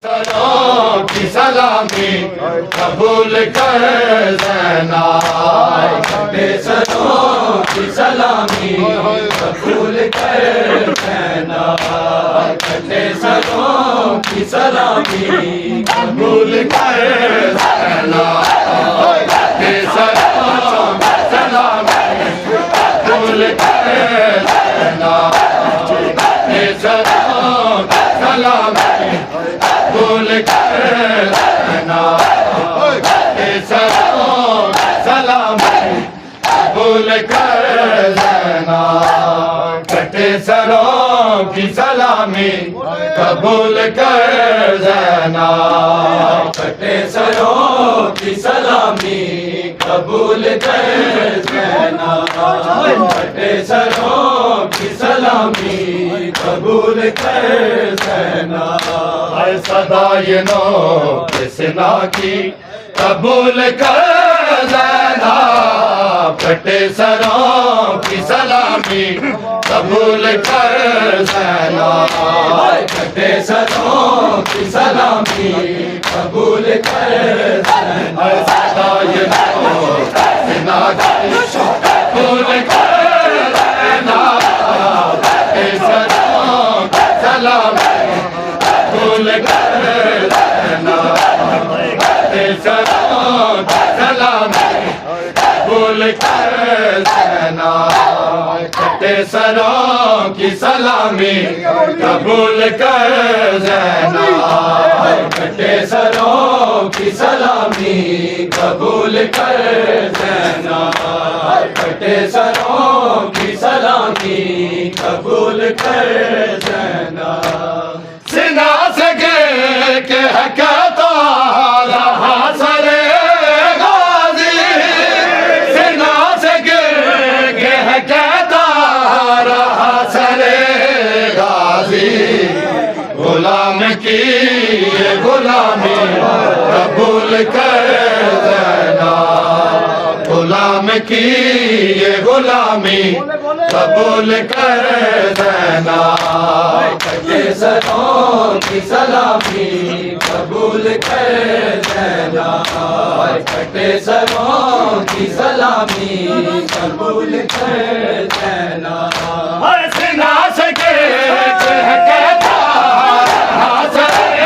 سروں کی سلامی قبول کر زینا، کھٹے سروں کی سلامی قبول کر زینا، کھٹے سروں کی سلامی قبول کر زینا، کھٹے سروں کی سلامی قبول کر زینا، کھٹے سروں کی سلامی قبول کر زینا، کھٹے سروں کی سلامی قبول کر زینا، کھٹے سروں کی سلامی قبول کر زینا، کھٹے سروں کی سلامی قبول کر زینا، کھٹے سروں کی سلامی قبول کر زینا، اے صدا یہ نو سنا کی قبول کر زینا، کھٹے سروں کی سلامی قبول کر زینا، کھٹے سروں کی سلامی قبول کر زینا، اے صدا یہ نو سنا کی قبول کر زینا، کھٹے سروں کی سلامی قبول کر زینا، کھٹے سروں کی سلامی قبول کر زینا، کھٹے سروں کی سلامی قبول کر زینا، کھٹے سروں کی سلامی قبول کر زینا، کھٹے سروں کی سلامی قبول کر زینا، سنا سے گر کے کہتا رہا سرے غازی، سنا سے گر کے کہتا رہا سرے غازی، غلام کی یہ غلامی قبول کر زینا، غلام کی یہ غلامی قبول کر زینا، کھٹے سروں کی سلامی قبول کر زینا، کھٹے سروں کی سلامی قبول کر زینا، سنا سے کہتا رہا سرے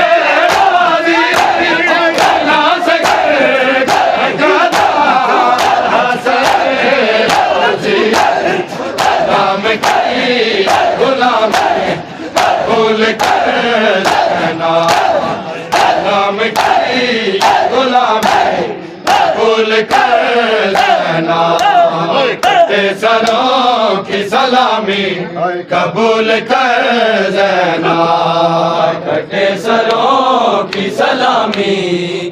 غازی، سنا سے کہتا رہا سرے غازی، غلام کی غلامی قبول کر زینا، غلام کی غلامی قبول کر زینا، کھٹے سروں کی سلامی قبول کر زینا، کھٹے سروں کی سلامی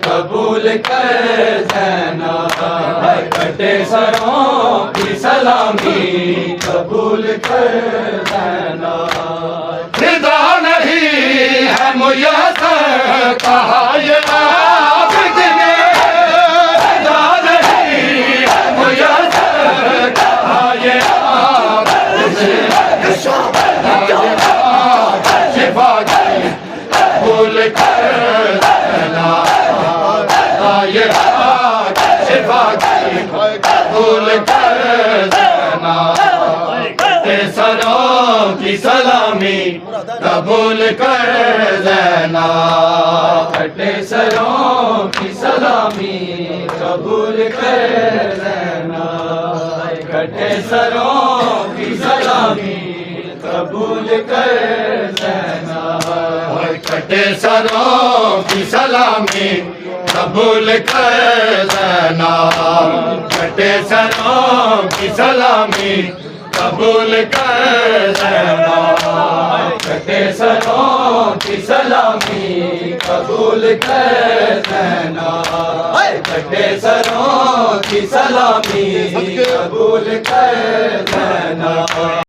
قبول کر زینا، کھٹے سروں کی سلامی قبول کر زینا، رضا نہیں ہے میسر کہا یہ عابد نے، رضا نہیں ہے میسر کہا یہ عابد نے، شفا کی قبول کر زینا، یہ شفا کی قبول کر زینا، کھٹے سروں کی سلامی قبول کر زینا، کھٹے سروں کی سلامی قبول کر زینا، کھٹے سروں کی سلامی قبول کر زینا، کھٹے سروں کی سلامی قبول کر زینا، کھٹے سروں کی سلامی قبول کر زینا، کھٹے سروں کی سلامی قبول کر زینا، کھٹے سروں کی سلامی قبول کر زینا۔